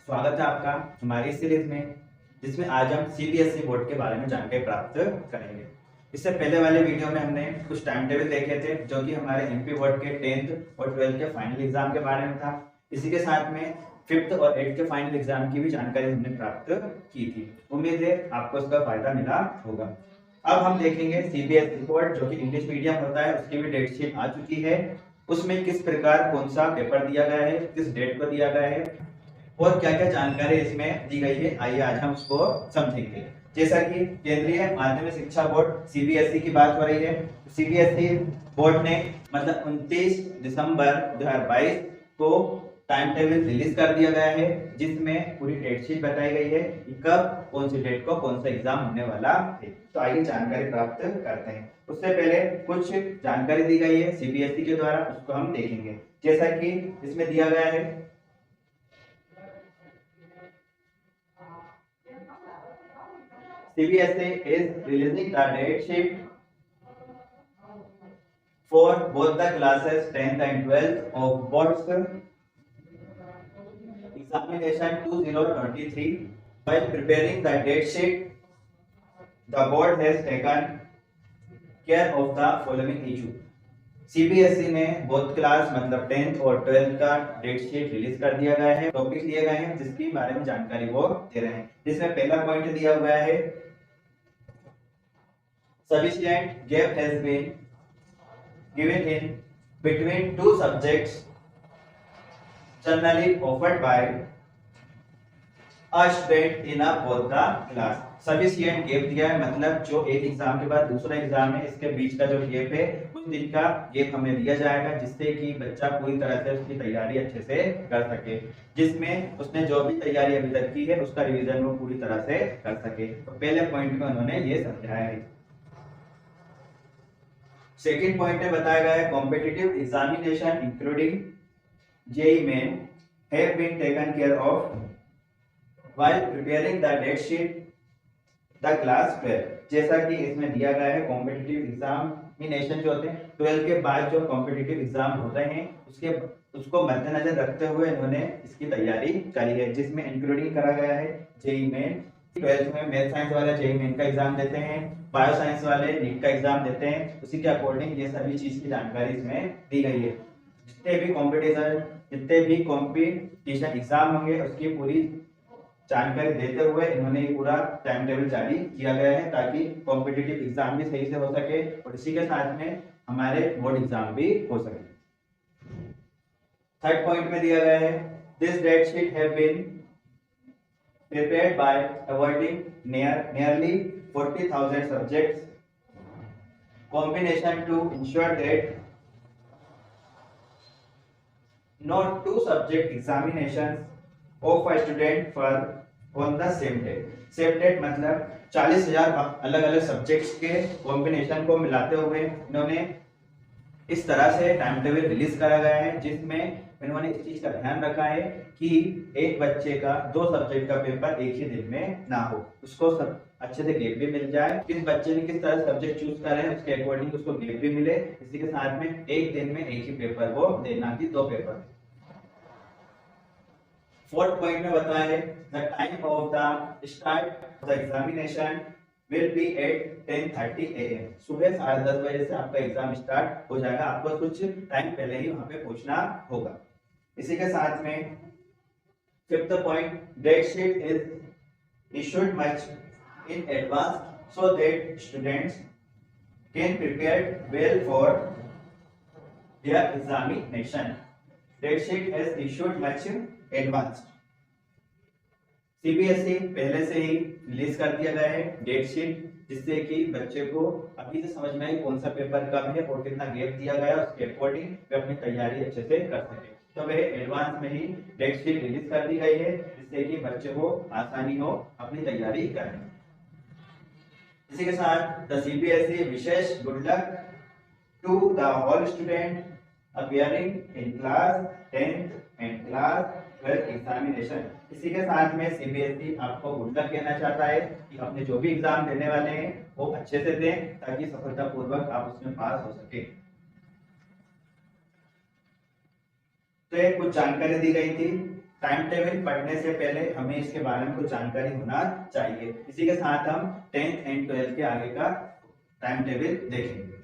स्वागत है आपका हमारी सीरीज में, जिसमें आज हम सीबीएसई बोर्ड के बारे में जानकारी प्राप्त करेंगे। इससे पहले वाले वीडियो में हमने कुछ टाइम टेबल देखे थे, जो कि हमारे एमपी बोर्ड के 10th और 12th के फाइनल एग्जाम के बारे में था। इसी के साथ में 5th और 8th के फाइनल एग्जाम की भी जानकारी हमने प्राप्त की थी। उम्मीद है आपको इसका फायदा मिला होगा। अब हम देखेंगे सीबीएसई बोर्ड, जो कि इंग्लिश मीडियम होता है, उसकी भी डेट शीट आ चुकी है। उसमें किस प्रकार कौन सा पेपर दिया गया है, किस डेट को दिया गया है और क्या क्या जानकारी इसमें दी गई है, आइए आज हम उसको समझेंगे। जैसा कि केंद्रीय माध्यमिक शिक्षा बोर्ड सीबीएसई की बात हो रही है, सीबीएसई बोर्ड ने मतलब 29 दिसंबर 2022 को टाइम टेबल रिलीज कर दिया गया है, जिसमें पूरी डेट शीट बताई गई है कि कब कौन सी डेट को कौन सा एग्जाम होने वाला है। तो आइए जानकारी प्राप्त करते हैं। उससे पहले कुछ जानकारी दी गई है सीबीएसई के द्वारा, उसको हम देखेंगे। जैसा कि इसमें दिया गया है, CBSE is releasing the date sheet for both the classes 10th and 12th of board's examination 2023. While preparing the date sheet, the board has taken care of the following issue. CBSE ने both class मतलब 10th और 12th का date sheet release कर दिया गया है। Topic दिए गए हैं जिसके बारे में जानकारी वो दे रहे हैं। जिसमें पहला पॉइंट दिया हुआ है, sufficient gap has been given in between two subjects generally offered by a student in a both the class. Sufficient gap दिया है, मतलब जो एक एग्जाम के बाद दूसरा एग्जाम है, इसके बीच का जो गैप है कुछ दिन का गैप हमें दिया जाएगा, जिससे कि बच्चा पूरी तरह से उसकी तैयारी अच्छे से कर सके, जिसमें उसने जो भी तैयारी अभी तक की है उसका रिवीजन वो पूरी तरह से कर सके। तो पहले पॉइंट में उन्होंने ये समझाया है। सेकेंड पॉइंट में बताया गया है, competitive examination including JEE main have been taken care of while preparing the date sheet the class 12। जैसा कि इसमें दिया गया है, कॉम्पिटिटिव एग्जामिनेशन जो होते हैं 12 के बाद जो कॉम्पिटिटिव एग्जाम होते हैं उसको मद्देनजर रखते हुए इन्होंने इसकी तैयारी करी है, जिसमें इंक्लूडिंग करा गया है जेईई मेन। 12th में मैथ साइंस वाले जेईई मेन का एग्जाम देते हैं, बायो साइंस वाले नीट का एग्जाम देते हैं। उसी के अकॉर्डिंग ये सभी चीज की जानकारी इसमें दी गई है। जितने भी कॉम्पिटिशन एग्जाम होंगे उसकी पूरी जानकारी देते हुए इन्होंने पूरा टाइम टेबल जारी किया गया है, ताकि कॉम्पिटिटिव एग्जाम भी सही से हो सके और इसी के साथ में हमारे बोर्ड एग्जाम भी हो सके। थर्ड पॉइंट में दिया गया है, this date sheet have been prepared by avoiding nearly 40,000 subjects combination to ensure that no two subject examinations of a student for on the same day. Same date मतलब 40,000 अलग अलग सब्जेक्ट्स के combination को मिलाते हुए इन्होंने इस तरह से टाइम टेबल रिलीज करा गया है, जिसमें इन्होंने इस चीज का ध्यान रखा है कि एक बच्चे का दो सब्जेक्ट का पेपर एक ही दिन में ना हो, उसको सब अच्छे से गैप भी मिल जाए। किस बच्चे ने किस तरह सब्जेक्ट चूज कर रहे हैं उसके अकॉर्डिंग उसको गैप भी मिले, इसी के साथ में एक दिन में एक ही पेपर वो देना कि दो पेपर। फोर्थ पॉइंट में बताया है, the time of the start of the examination will be at 10:30 AM। सुबह 10:30 बजे से आपका एग्जाम स्टार्ट हो जाएगा, आपको कुछ टाइम पहले ही वहां पे पहुंचना होगा। इसी के साथ में fifth point, date sheet is issued much in advance so that students can prepare well for their examination। Date sheet is issued much advance। CBSE पहले से ही रिलीज कर दिया गया है डेट शीट, जिससे कि बच्चे को अभी से समझ में आए कौन सा पेपर कब है और कितना गैप दिया गया है, उसके अकॉर्डिंग वे अपनी तैयारी अच्छे से कर सके। तो वह एडवांस में ही डेट शीट रिलीज कर दी गई है, जिससे कि बच्चे को आसानी हो अपनी तैयारी करने। इसी के साथ द सीबीएसई विशेष good luck to the all student appearing in class 10th and class 12th examination. इसी के साथ में सीबीएसई आपको गुड लक कहना चाहता है कि अपने जो भी एग्जाम देने वाले हैं वो अच्छे से दें, ताकि सफलतापूर्वक आप उसमें पास हो सके। तो ये कुछ जानकारी दी गई थी टाइम टेबल पढ़ने से पहले हमें इसके बारे में कुछ जानकारी होना चाहिए। इसी के साथ हम 10th एंड 12th के आगे का टाइम टेबल देखेंगे।